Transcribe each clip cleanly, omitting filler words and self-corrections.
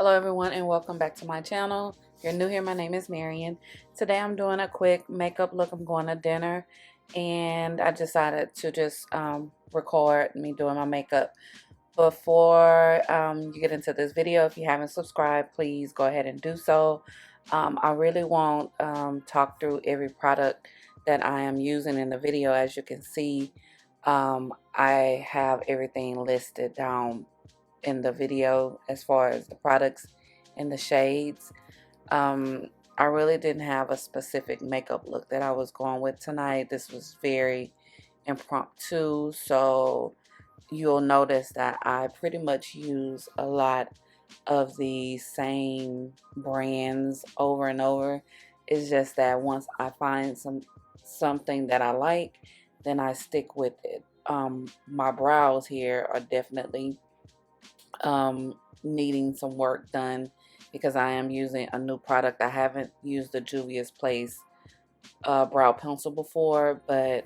Hello everyone and welcome back to my channel. If you're new here, my name is Marion. Today I'm doing a quick makeup look. I'm going to dinner and I decided to just record me doing my makeup. Before you get into this video, if you haven't subscribed, please go ahead and do so. I really won't talk through every product that I am using in the video. As you can see, I have everything listed down in the video as far as the products and the shades. I really didn't have a specific makeup look that I was going with tonight. This was very impromptu, so you'll notice that I pretty much use a lot of the same brands over and over. It's just that once I find something that I like, then I stick with it. My brows here are definitely needing some work done because I am using a new product. I haven't used the Juvia's Place brow pencil before, but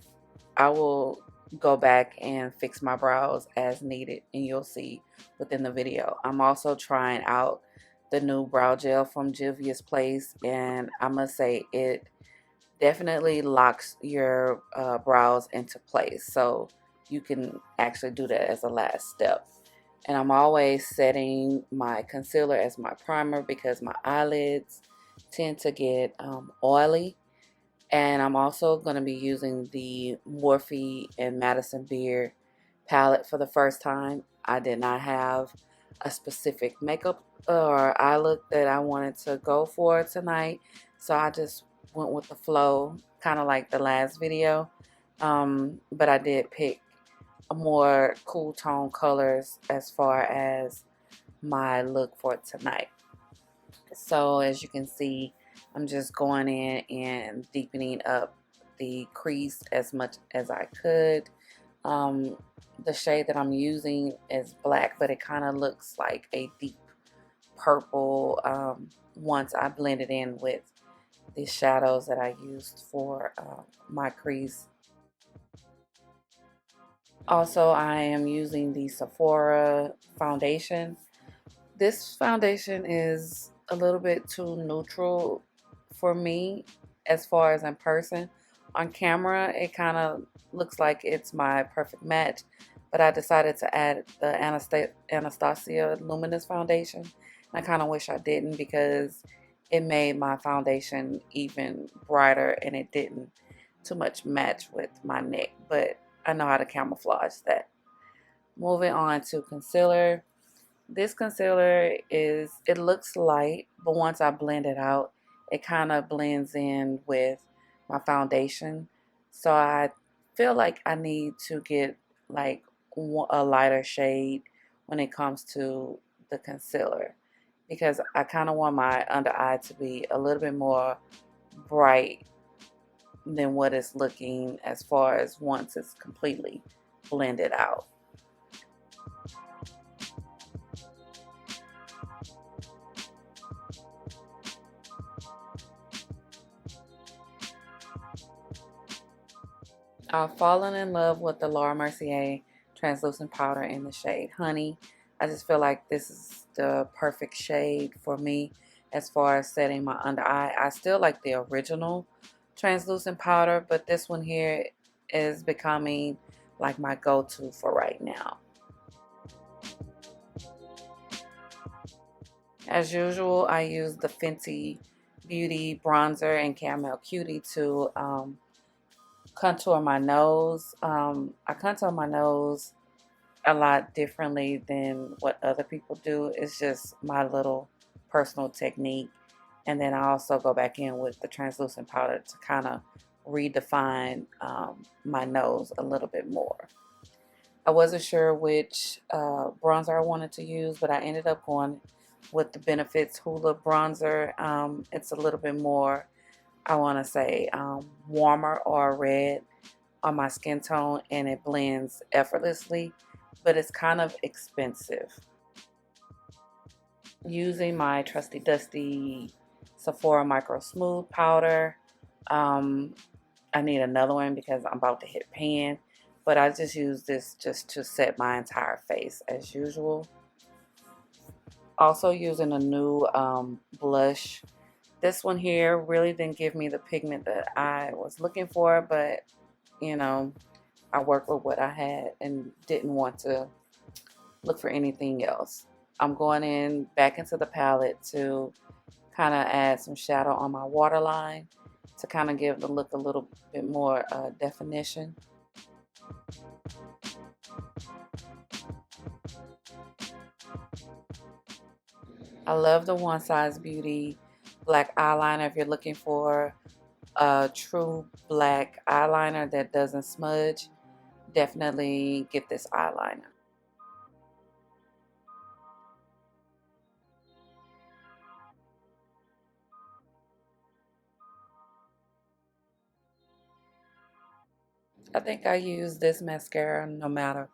I will go back and fix my brows as needed, and you'll see within the video. I'm also trying out the new brow gel from Juvia's Place, and I must say it definitely locks your brows into place, so you can actually do that as a last step. And I'm always setting my concealer as my primer because my eyelids tend to get oily. And I'm also going to be using the Morphe and Madison Beard palette for the first time. I did not have a specific makeup or eye look that I wanted to go for tonight, so I just went with the flow, kind of like the last video. But I did pick more cool tone colors as far as my look for tonight. So as you can see, I'm just going in and deepening up the crease as much as I could. The shade that I'm using is black, but it kind of looks like a deep purple once I blend it in with the shadows that I used for my crease. Also, I am using the Sephora foundation. This foundation is a little bit too neutral for me as far as in person. On camera, it kind of looks like it's my perfect match, but I decided to add the Anastasia Luminous foundation. I kind of wish I didn't because it made my foundation even brighter and it didn't too much match with my neck, but I know how to camouflage that. Moving on to concealer. This concealer it looks light, but once I blend it out, it kind of blends in with my foundation. So I feel like I need to get like a lighter shade when it comes to the concealer because I kind of want my under eye to be a little bit more bright than what it's looking as far as once it's completely blended out. I've fallen in love with the Laura Mercier translucent powder in the shade Honey. I just feel like this is the perfect shade for me as far as setting my under eye. I still like the original translucent powder, but this one here is becoming like my go-to for right now. As usual, I use the Fenty Beauty bronzer and Caramel Cutie to contour my nose. I contour my nose a lot differently than what other people do. It's just my little personal technique. And then I also go back in with the translucent powder to kind of redefine my nose a little bit more. I wasn't sure which bronzer I wanted to use, but I ended up going with the Benefits Huda bronzer. It's a little bit more, I want to say, warmer or red on my skin tone, and it blends effortlessly, but it's kind of expensive. Using my trusty dusty Sephora Micro Smooth powder. I need another one because I'm about to hit pan, but I just use this just to set my entire face as usual. Also using a new blush. This one here really didn't give me the pigment that I was looking for, but you know, I worked with what I had and didn't want to look for anything else. I'm going in back into the palette to kind of add some shadow on my waterline to kind of give the look a little bit more definition. I love the One Size Beauty black eyeliner. If you're looking for a true black eyeliner that doesn't smudge, definitely get this eyeliner. I think I use this mascara no matter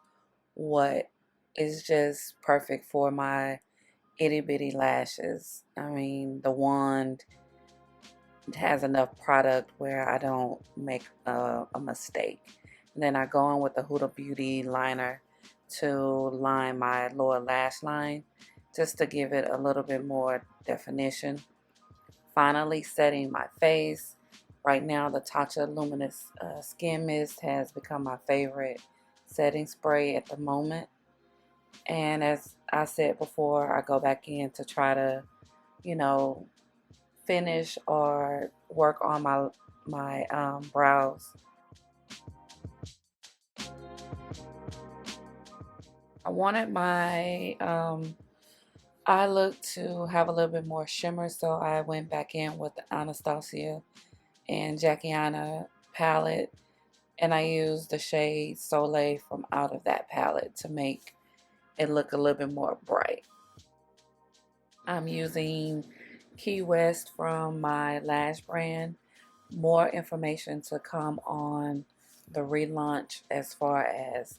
what. It's just perfect for my itty bitty lashes. I mean, the wand has enough product where I don't make a mistake. And then I go in with the Huda Beauty liner to line my lower lash line just to give it a little bit more definition. Finally setting my face. Right now the Tatcha Luminous Skin Mist has become my favorite setting spray at the moment. And as I said before, I go back in to try to, you know, finish or work on my brows. I wanted my eye look to have a little bit more shimmer, so I went back in with the Anastasia and Jackiana palette, and I used the shade Soleil from out of that palette to make it look a little bit more bright. I'm using Key West from my lash brand. More information to come on the relaunch as far as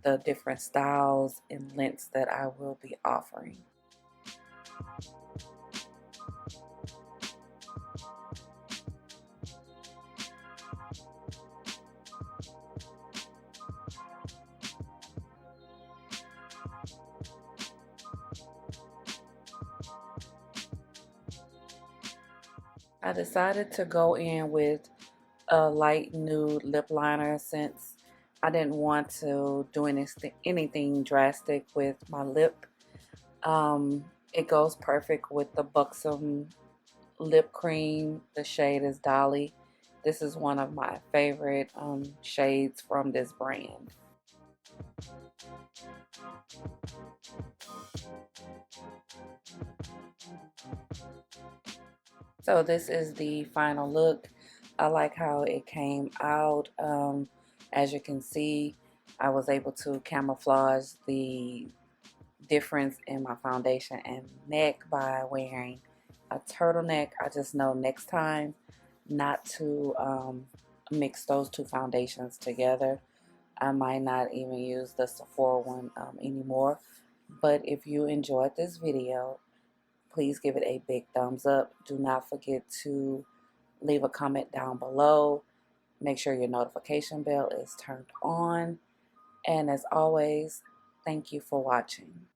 the different styles and lengths that I will be offering. I decided to go in with a light nude lip liner since I didn't want to do anything drastic with my lip. It goes perfect with the Buxom lip cream. The shade is Dolly. This is one of my favorite shades from this brand. So this is the final look. I like how it came out. As you can see, I was able to camouflage the difference in my foundation and neck by wearing a turtleneck. I just know next time not to mix those two foundations together. I might not even use the Sephora one anymore. But if you enjoyed this video, please give it a big thumbs up. Do not forget to leave a comment down below. Make sure your notification bell is turned on. And as always, thank you for watching.